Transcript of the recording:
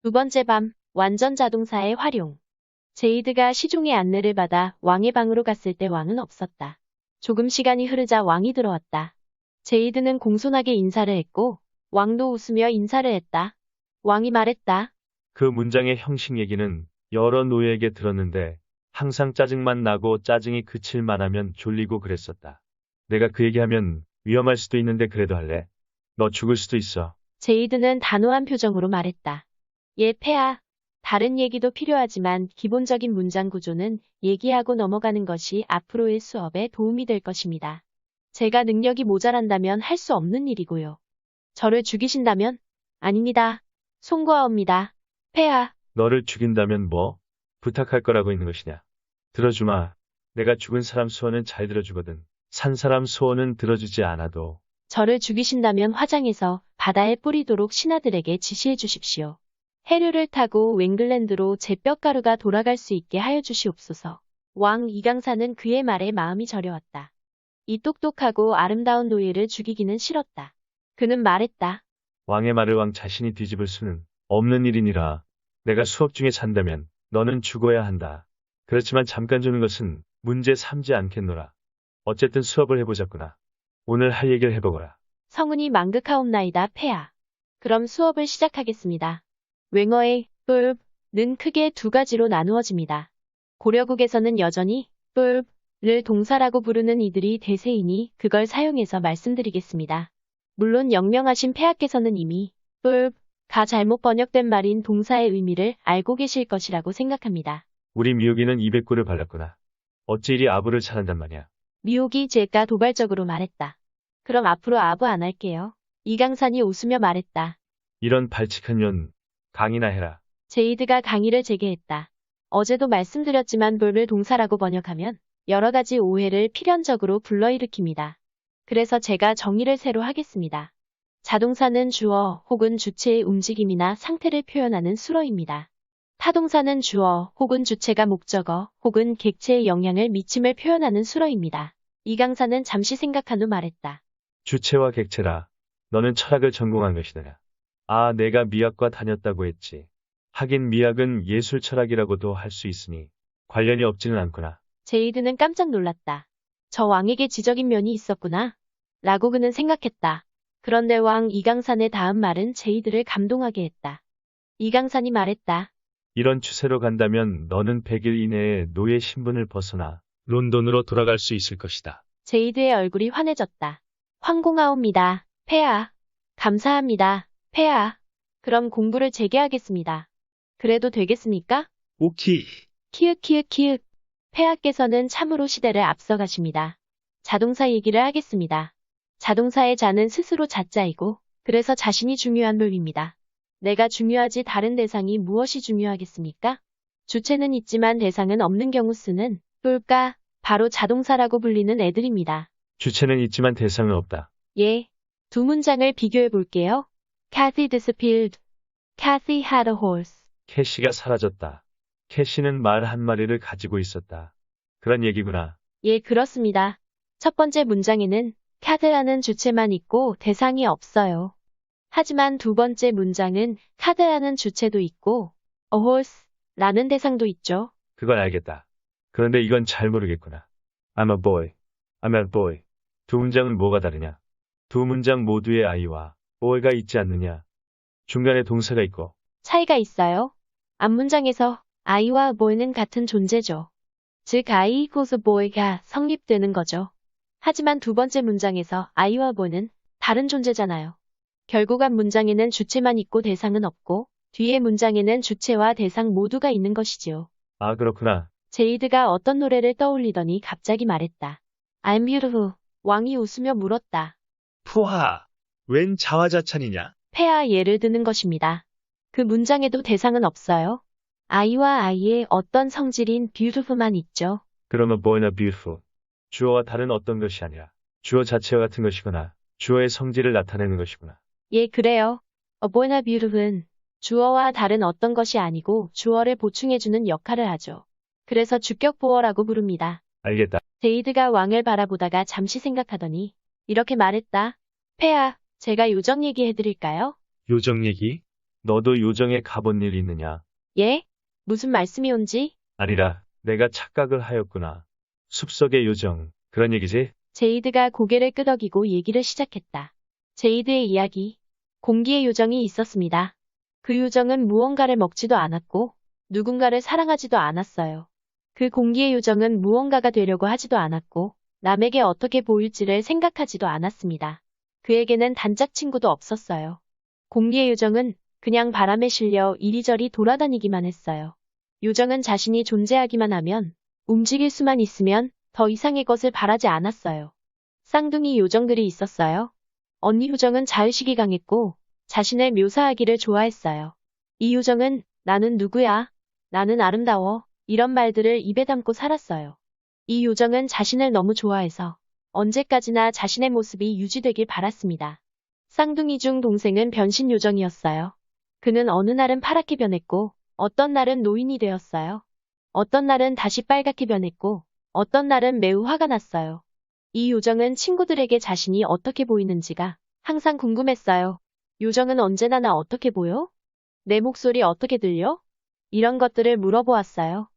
두 번째 밤, 완전 자동사의 활용. 제이드가 시종의 안내를 받아 왕의 방으로 갔을 때 왕은 없었다. 조금 시간이 흐르자 왕이 들어왔다. 제이드는 공손하게 인사를 했고, 왕도 웃으며 인사를 했다. 왕이 말했다. 그 문장의 형식 얘기는 여러 노예에게 들었는데 항상 짜증만 나고 짜증이 그칠 만하면 졸리고 그랬었다. 내가 그 얘기하면 위험할 수도 있는데 그래도 할래? 너 죽을 수도 있어. 제이드는 단호한 표정으로 말했다. 예, 폐하. 다른 얘기도 필요하지만 기본적인 문장 구조는 얘기하고 넘어가는 것이 앞으로의 수업에 도움이 될 것입니다. 제가 능력이 모자란다면 할 수 없는 일이고요. 저를 죽이신다면? 아닙니다. 송구하옵니다. 폐하. 너를 죽인다면 뭐? 부탁할 거라고 있는 것이냐? 들어주마. 내가 죽은 사람 소원은 잘 들어주거든. 산 사람 소원은 들어주지 않아도. 저를 죽이신다면 화장해서 바다에 뿌리도록 신하들에게 지시해 주십시오. 해류를 타고 웽글랜드로 제 뼈가루가 돌아갈 수 있게 하여 주시옵소서. 왕 이강사는 그의 말에 마음이 저려왔다. 이 똑똑하고 아름다운 노예를 죽이기는 싫었다. 그는 말했다. 왕의 말을 왕 자신이 뒤집을 수는 없는 일이니라. 내가 수업 중에 잔다면 너는 죽어야 한다. 그렇지만 잠깐 주는 것은 문제 삼지 않겠노라. 어쨌든 수업을 해보자꾸나. 오늘 할 얘기를 해보거라. 성은이 망극하옵나이다, 폐하. 그럼 수업을 시작하겠습니다. 웽어의 뿔는 크게 두 가지로 나누어집니다. 고려국에서는 여전히 뿔을 동사라고 부르는 이들이 대세이니 그걸 사용해서 말씀드리겠습니다. 물론 영명하신 폐하께서는 이미 뿔가 잘못 번역된 말인 동사의 의미를 알고 계실 것이라고 생각합니다. 우리 미옥이는 200구를 발랐구나. 어찌 이리 아부를 잘한단 말이야. 미옥이 제가 도발적으로 말했다. 그럼 앞으로 아부 안 할게요. 이강산이 웃으며 말했다. 이런 발칙한 년, 강의나 해라. 제이드가 강의를 재개했다. 어제도 말씀드렸지만 뿔을 동사라고 번역하면 여러 가지 오해를 필연적으로 불러일으킵니다. 그래서 제가 정의를 새로 하겠습니다. 자동사는 주어 혹은 주체의 움직임이나 상태를 표현하는 수어입니다. 타동사는 주어 혹은 주체가 목적어 혹은 객체의 영향을 미침을 표현하는 수어입니다. 이강사는 잠시 생각한 후 말했다. 주체와 객체라. 너는 철학을 전공한 것이더라. 아, 내가 미학과 다녔다고 했지. 하긴 미학은 예술 철학이라고도 할 수 있으니 관련이 없지는 않구나. 제이드는 깜짝 놀랐다. 저 왕에게 지적인 면이 있었구나. 라고 그는 생각했다. 그런데 왕 이강산의 다음 말은 제이드를 감동하게 했다. 이강산이 말했다. 이런 추세로 간다면 너는 100일 이내에 노예 신분을 벗어나 론던으로 돌아갈 수 있을 것이다. 제이드의 얼굴이 환해졌다. 황공하옵니다. 폐하. 감사합니다. 폐하. 그럼 공부를 재개하겠습니다. 그래도 되겠습니까? 오키. 키읔. 폐하께서는 참으로 시대를 앞서가십니다. 자동사 얘기를 하겠습니다. 자동사의 자는 스스로 자자이고 그래서 자신이 중요한 롤입니다. 내가 중요하지 다른 대상이 무엇이 중요하겠습니까? 주체는 있지만 대상은 없는 경우 쓰는 롤까 바로 자동사라고 불리는 애들입니다. 주체는 있지만 대상은 없다. 예. 두 문장을 비교해 볼게요. Kathy disappeared. Kathy had a horse. 캐시가 사라졌다. 캐시는 말 한 마리를 가지고 있었다. 그런 얘기구나. 예, 그렇습니다. 첫 번째 문장에는 카드라는 주체만 있고 대상이 없어요. 하지만 두 번째 문장은 카드라는 주체도 있고 a horse라는 대상도 있죠. 그건 알겠다. 그런데 이건 잘 모르겠구나. I'm a boy. I'm a boy. 두 문장은 뭐가 다르냐? 두 문장 모두의 I와 boy가 있지 않느냐? 중간에 동사가 있고. 차이가 있어요. 앞문장에서 I와 boy는 같은 존재죠. 즉 I equals boy가 성립되는 거죠. 하지만 두 번째 문장에서 I와 boy는 다른 존재잖아요. 결국 앞 문장에는 주체만 있고 대상은 없고 뒤의 문장에는 주체와 대상 모두가 있는 것이지요. 아, 그렇구나. 제이드가 어떤 노래를 떠올리더니 갑자기 말했다. I'm beautiful. 왕이 웃으며 물었다. 푸하, 웬 자화자찬이냐? 폐하 예를 드는 것입니다. 그 문장에도 대상은 없어요. I와 I의 어떤 성질인 beautiful만 있죠. 그러면 boy나 beautiful. 주어와 다른 어떤 것이 아니라 주어 자체와 같은 것이거나 주어의 성질을 나타내는 것이구나. 예, 그래요. boy나 beautiful은 주어와 다른 어떤 것이 아니고 주어를 보충해주는 역할을 하죠. 그래서 주격 보어라고 부릅니다. 알겠다. 제이드가 왕을 바라보다가 잠시 생각하더니 이렇게 말했다. 폐하, 제가 요정 얘기해드릴까요? 요정 얘기? 너도 요정에 가본 일 있느냐? 예? 무슨 말씀이 온지? 아니라, 내가 착각을 하였구나. 숲속의 요정, 그런 얘기지? 제이드가 고개를 끄덕이고 얘기를 시작했다. 제이드의 이야기. 공기의 요정이 있었습니다. 그 요정은 무언가를 먹지도 않았고 누군가를 사랑하지도 않았어요. 그 공기의 요정은 무언가가 되려고 하지도 않았고 남에게 어떻게 보일지를 생각하지도 않았습니다. 그에게는 단짝 친구도 없었어요. 공기의 요정은 그냥 바람에 실려 이리저리 돌아다니기만 했어요. 요정은 자신이 존재하기만 하면, 움직일 수만 있으면 더 이상의 것을 바라지 않았어요. 쌍둥이 요정들이 있었어요. 언니 요정은 자의식이 강했고 자신을 묘사하기를 좋아했어요. 이 요정은 나는 누구야? 나는 아름다워. 이런 말들을 입에 담고 살았어요. 이 요정은 자신을 너무 좋아해서 언제까지나 자신의 모습이 유지되길 바랐습니다. 쌍둥이 중 동생은 변신 요정이었어요. 그는 어느 날은 파랗게 변했고 어떤 날은 노인이 되었어요. 어떤 날은 다시 빨갛게 변했고 어떤 날은 매우 화가 났어요. 이 요정은 친구들에게 자신이 어떻게 보이는지가 항상 궁금했어요. 요정은 언제나 나 어떻게 보여? 내 목소리 어떻게 들려? 이런 것들을 물어보았어요.